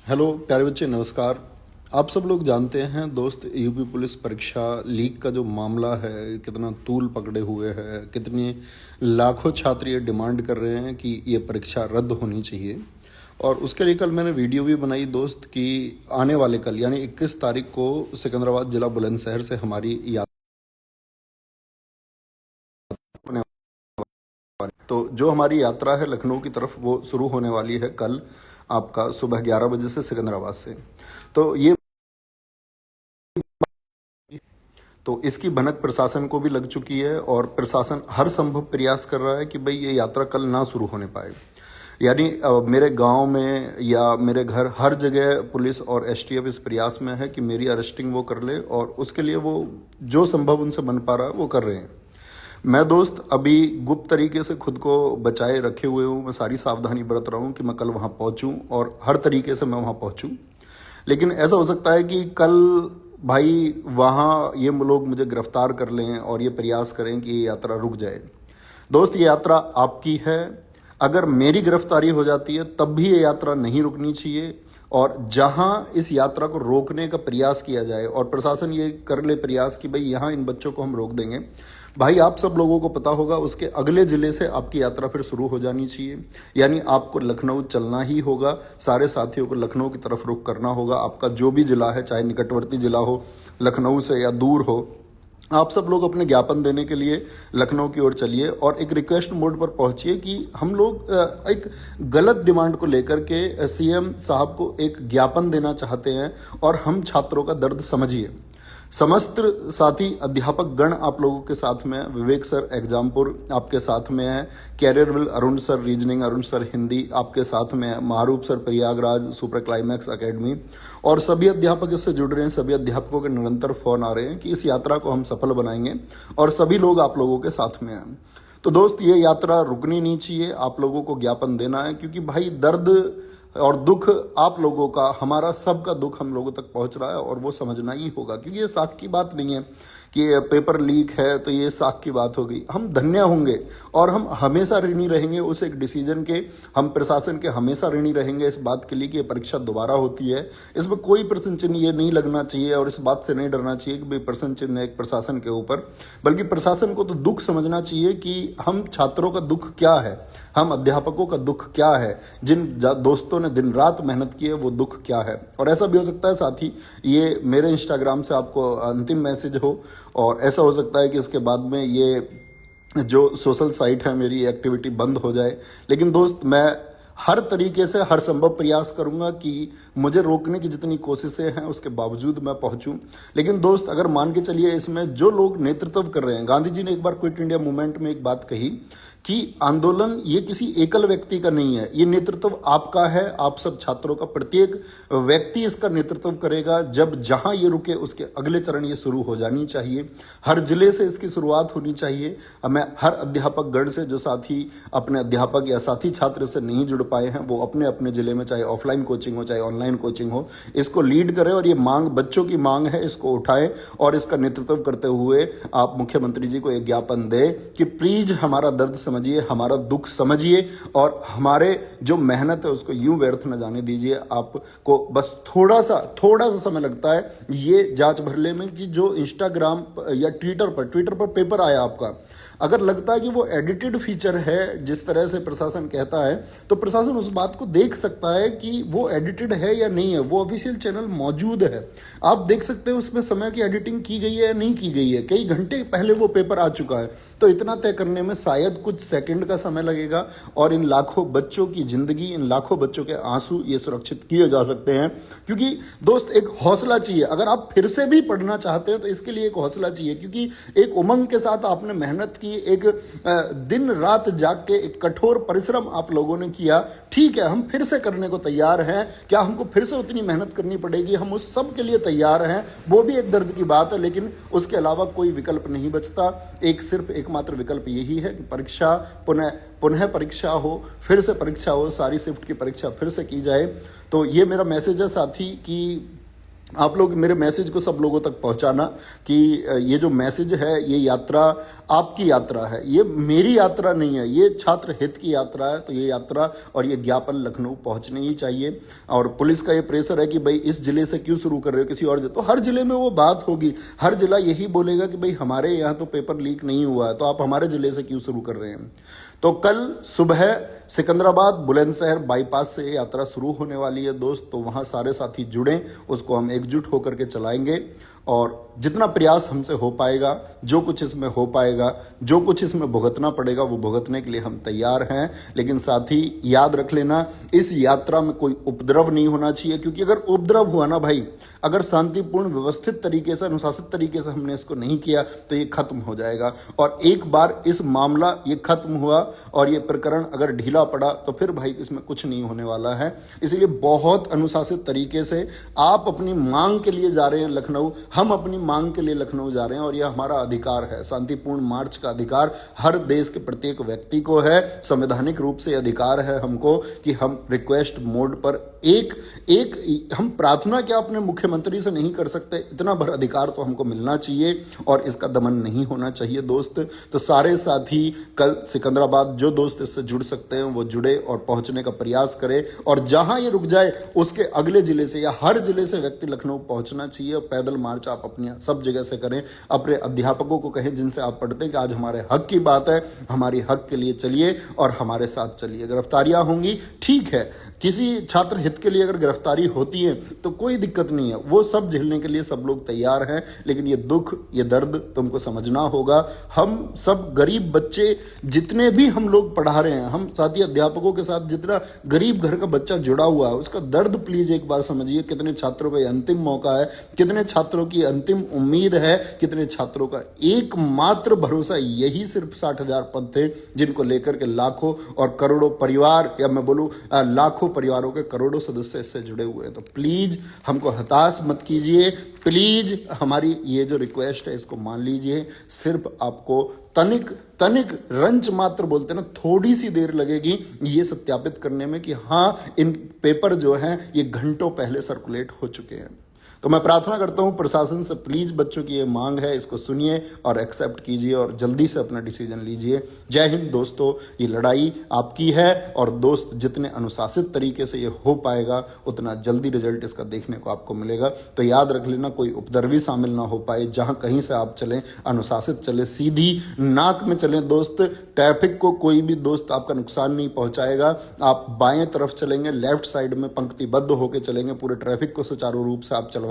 Hello प्यारे बच्चे, नमस्कार। आप सब लोग जानते हैं दोस्त, यूपी पुलिस परीक्षा लीक का जो मामला है कितना तूल पकड़े हुए है। कितने लाखों छात्र ये डिमांड कर रहे हैं कि ये परीक्षा रद्द होनी चाहिए। और उसके लिए कल मैंने वीडियो भी बनाई दोस्त कि आने वाले कल यानी 21 तारीख को सिकंदराबाद जिला बुलंदशहर से हमारी यात्रा होने वाली। तो जो हमारी यात्रा है लखनऊ की तरफ वो शुरू होने वाली है कल आपका सुबह 11 बजे से सिकंदराबाद से। तो ये तो इसकी भनक प्रशासन को भी लग चुकी है और प्रशासन हर संभव प्रयास कर रहा है कि भाई ये यात्रा कल ना शुरू होने पाए। यानी मेरे गांव में या मेरे घर हर जगह पुलिस और एसटीएफ इस प्रयास में है कि मेरी अरेस्टिंग वो कर ले और उसके लिए वो जो संभव उनसे बन पा रहा है वो कर रहे हैं। मैं दोस्त अभी गुप्त तरीके से खुद को बचाए रखे हुए हूँ। मैं सारी सावधानी बरत रहा हूँ कि मैं कल वहाँ पहुँचूँ और हर तरीके से मैं वहाँ पहुँचूँ। लेकिन ऐसा हो सकता है कि कल भाई वहाँ ये लोग मुझे गिरफ्तार कर लें और ये प्रयास करें कि ये यात्रा रुक जाए। दोस्त, ये यात्रा आपकी है। अगर मेरी गिरफ्तारी हो जाती है तब भी ये यात्रा नहीं रुकनी चाहिए। और जहां इस यात्रा को रोकने का प्रयास किया जाए और प्रशासन ये कर ले प्रयास कि भाई यहाँ इन बच्चों को हम रोक देंगे, भाई आप सब लोगों को पता होगा उसके अगले जिले से आपकी यात्रा फिर शुरू हो जानी चाहिए। यानी आपको लखनऊ चलना ही होगा, सारे साथियों को लखनऊ की तरफ रुख करना होगा। आपका जो भी जिला है, चाहे निकटवर्ती जिला हो लखनऊ से या दूर हो, आप सब लोग अपने ज्ञापन देने के लिए लखनऊ की ओर चलिए और एक रिक्वेस्ट मोड पर पहुंचिए कि हम लोग एक गलत डिमांड को लेकर के सीएम साहब को एक ज्ञापन देना चाहते हैं और हम छात्रों का दर्द समझिए। समस्त साथी अध्यापक गण आप लोगों के साथ में है। विवेक सर एग्जामपुर आपके साथ में है, Careerwill Arun sir reasoning, Arun sir Hindi आपके साथ में है, Maroof sir Prayagraj Super Climax Academy और सभी अध्यापक इससे जुड़ रहे हैं। सभी अध्यापकों के निरंतर फोन आ रहे हैं कि इस यात्रा को हम सफल बनाएंगे और सभी लोग आप लोगों के साथ में हैं। तो दोस्त, ये यात्रा रुकनी नहीं चाहिए, आप लोगों को ज्ञापन देना है क्योंकि भाई दर्द और दुख आप लोगों का, हमारा सबका दुख हम लोगों तक पहुंच रहा है और वो समझना ही होगा। क्योंकि ये साख की बात नहीं है कि पेपर लीक है तो ये साख की बात हो गई। हम धन्य होंगे और हम हमेशा ऋणी रहेंगे उस एक डिसीजन के। हम प्रशासन के हमेशा ऋणी रहेंगे इस बात के लिए कि ये परीक्षा दोबारा होती है। इसमें कोई प्रश्न चिन्ह ये नहीं लगना चाहिए और इस बात से नहीं डरना चाहिए कि भाई प्रश्न चिन्ह है एक प्रशासन के ऊपर, बल्कि प्रशासन को तो दुख समझना चाहिए कि हम छात्रों का दुख क्या है, हम अध्यापकों का दुख क्या है, जिन दोस्तों ने दिन रात मेहनत की है वो दुख क्या है। और ऐसा भी हो सकता है साथी ये मेरे इंस्टाग्राम से आपको अंतिम मैसेज हो और ऐसा हो सकता है कि इसके बाद में ये जो सोशल साइट है मेरी एक्टिविटी बंद हो जाए। लेकिन दोस्त, मैं हर तरीके से हर संभव प्रयास करूंगा कि मुझे रोकने की जितनी कोशिशें हैं उसके बावजूद मैं पहुंचूं। लेकिन दोस्त, अगर मान के चलिए इसमें जो लोग नेतृत्व कर रहे हैं, गांधी जी ने एक बार क्विट इंडिया मूवमेंट में एक बात कही कि आंदोलन ये किसी एकल व्यक्ति का नहीं है, ये नेतृत्व आपका है। आप सब छात्रों का, प्रत्येक व्यक्ति इसका नेतृत्व करेगा। जब जहां ये रुके उसके अगले चरण ये शुरू हो जानी चाहिए। हर जिले से इसकी शुरुआत होनी चाहिए। मैं हर अध्यापक गण से, जो साथी अपने अध्यापक या साथी छात्र से नहीं जुड़ पाए हैं, वो अपने अपने जिले में चाहे ऑफलाइन कोचिंग हो चाहे ऑनलाइन कोचिंग हो, इसको लीड करें और ये मांग बच्चों की मांग है, इसको उठाएं और इसका नेतृत्व करते हुए आप मुख्यमंत्री जी को एक ज्ञापन दें कि प्लीज हमारा दर्द समझिए, हमारा दुख समझिए और हमारे जो मेहनत है उसको यूं व्यर्थ न जाने दीजिए। आपको बस थोड़ा सा समय लगता है ये जांच भरने में कि जो इंस्टाग्राम या ट्विटर पर पेपर आया आपका, अगर लगता है कि वो एडिटेड फीचर है जिस तरह से प्रशासन कहता है, तो प्रशासन उस बात को देख सकता है कि वो एडिटेड है या नहीं है। वो ऑफिशियल चैनल मौजूद है, आप देख सकते हैं उसमें समय की एडिटिंग की गई है या नहीं की गई है। कई घंटे पहले वो पेपर आ चुका है, तो इतना तय करने में शायद कुछ सेकंड का समय लगेगा और इन लाखों बच्चों की जिंदगी, इन लाखों बच्चों के आंसू ये सुरक्षित किए जा सकते हैं। क्योंकि दोस्त, एक हौसला चाहिए। अगर आप फिर से भी पढ़ना चाहते हैं तो इसके लिए एक हौसला चाहिए, क्योंकि एक उमंग के साथ आपने मेहनत की, एक दिन रात जाग के एक कठोर परिश्रम आप लोगों ने किया। ठीक है, हम फिर से करने को तैयार हैं। क्या हमको फिर से उतनी मेहनत करनी पड़ेगी? हम उस सब के लिए तैयार हैं। वो भी एक दर्द की बात है, लेकिन उसके अलावा कोई विकल्प नहीं बचता। सिर्फ एकमात्र विकल्प यही है कि परीक्षा पुनः परीक्षा हो, फिर से परीक्षा हो, सारी शिफ्ट की परीक्षा फिर से की जाए। तो ये मेरा मैसेज है साथी कि आप लोग मेरे मैसेज को सब लोगों तक पहुंचाना कि ये जो मैसेज है, ये यात्रा आपकी यात्रा है, ये मेरी यात्रा नहीं है, ये छात्र हित की यात्रा है। तो ये यात्रा और ये ज्ञापन लखनऊ पहुंचने ही चाहिए। और पुलिस का ये प्रेशर है कि भाई इस जिले से क्यों शुरू कर रहे हो, किसी और तो हर जिले में वो बात होगी, हर जिला यही बोलेगा कि भाई हमारे यहाँ तो पेपर लीक नहीं हुआ है, तो आप हमारे जिले से क्यों शुरू कर रहे हैं। तो कल सुबह सिकंदराबाद बुलंदशहर बाईपास से यात्रा शुरू होने वाली है दोस्त। तो वहां सारे साथी जुड़ें, उसको हम एकजुट होकर के चलाएंगे और जितना प्रयास हमसे हो पाएगा, जो कुछ इसमें हो पाएगा, जो कुछ इसमें भुगतना पड़ेगा, वो भुगतने के लिए हम तैयार हैं। लेकिन साथ ही याद रख लेना, इस यात्रा में कोई उपद्रव नहीं होना चाहिए, क्योंकि अगर उपद्रव हुआ ना भाई, अगर शांतिपूर्ण व्यवस्थित तरीके से, अनुशासित तरीके से हमने इसको नहीं किया तो ये खत्म हो जाएगा। और एक बार इस मामला ये खत्म हुआ और ये प्रकरण अगर ढीला पड़ा तो फिर भाई इसमें कुछ नहीं होने वाला है। इसलिए बहुत अनुशासित तरीके से आप अपनी मांग के लिए जा रहे हैं लखनऊ, हम अपनी मांग के लिए लखनऊ जा रहे हैं और यह हमारा अधिकार है। शांतिपूर्ण मार्च का अधिकार हर देश के प्रत्येक व्यक्ति को है। संवैधानिक रूप से अधिकार है हमको कि हम रिक्वेस्ट मोड पर एक हम प्रार्थना क्या अपने मुख्यमंत्री से नहीं कर सकते, इतना भर अधिकार तो हमको मिलना चाहिए और इसका दमन नहीं होना चाहिए दोस्त। तो सारे साथी कल सिकंदराबाद, जो दोस्त इससे जुड़ सकते हैं वो जुड़े और पहुंचने का प्रयास करें। और जहां ये रुक जाए उसके अगले जिले से या हर जिले से व्यक्ति लखनऊ पहुंचना चाहिए। पैदल मार्च आप अपनी सब जगह से करें। अपने अध्यापकों को कहें जिनसे आप पढ़ते हैं कि आज हमारे हक की बात है, हमारी हक के लिए चलिए और हमारे साथ चलिए। गिरफ्तारियां होंगी, ठीक है, किसी छात्र हित के लिए अगर गिरफ्तारी होती है तो कोई दिक्कत नहीं है, वो सब झेलने के लिए सब लोग तैयार हैं। लेकिन ये दुख, ये दर्द तुमको समझना होगा। हम सब गरीब बच्चे जितने भी हम लोग पढ़ा रहे हैं, हम साथी अध्यापकों के साथ जितना गरीब घर का बच्चा जुड़ा हुआ है, उसका दर्द प्लीज एक बार समझिए। कितने छात्रों का अंतिम मौका है, कितने छात्रों की अंतिम उम्मीद है, कितने छात्रों का एकमात्र भरोसा यही सिर्फ 60,000 पद थे, जिनको लेकर के लाखों और करोड़ों परिवार, या मैं बोलूं लाखों परिवारों के करोड़ों सदस्य इससे जुड़े हुए हैं। तो प्लीज हमको हताश मत कीजिए, प्लीज हमारी ये जो रिक्वेस्ट है इसको मान लीजिए। सिर्फ आपको तनिक तनिक रंच मात्र बोलते ना, थोड़ी सी देर लगेगी ये सत्यापित करने में कि हाँ इन पेपर जो हैं ये घंटों पहले सर्कुलेट हो चुके हैं। तो मैं प्रार्थना करता हूं प्रशासन से, प्लीज बच्चों की ये मांग है, इसको सुनिए और एक्सेप्ट कीजिए और जल्दी से अपना डिसीजन लीजिए। जय हिंद दोस्तों, ये लड़ाई आपकी है और दोस्त जितने अनुशासित तरीके से ये हो पाएगा उतना जल्दी रिजल्ट इसका देखने को आपको मिलेगा। तो याद रख लेना, कोई उपद्रवी शामिल ना हो पाए। जहां कहीं से आप चलें अनुशासित चले, सीधी नाक में चलें दोस्त। ट्रैफिक को कोई भी दोस्त आपका नुकसान नहीं पहुंचाएगा। आप बाएं तरफ चलेंगे, लेफ्ट साइड में पंक्तिबद्ध होकर चलेंगे, पूरे ट्रैफिक को सुचारू रूप से आप चलवाएंगे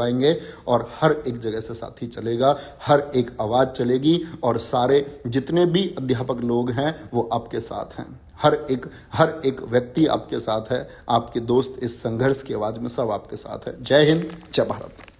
और हर एक जगह से साथी चलेगा, हर एक आवाज चलेगी और सारे जितने भी अध्यापक लोग हैं वो आपके साथ हैं। हर एक व्यक्ति आपके साथ है, आपके दोस्त इस संघर्ष की आवाज में सब आपके साथ है। जय हिंद, जय भारत।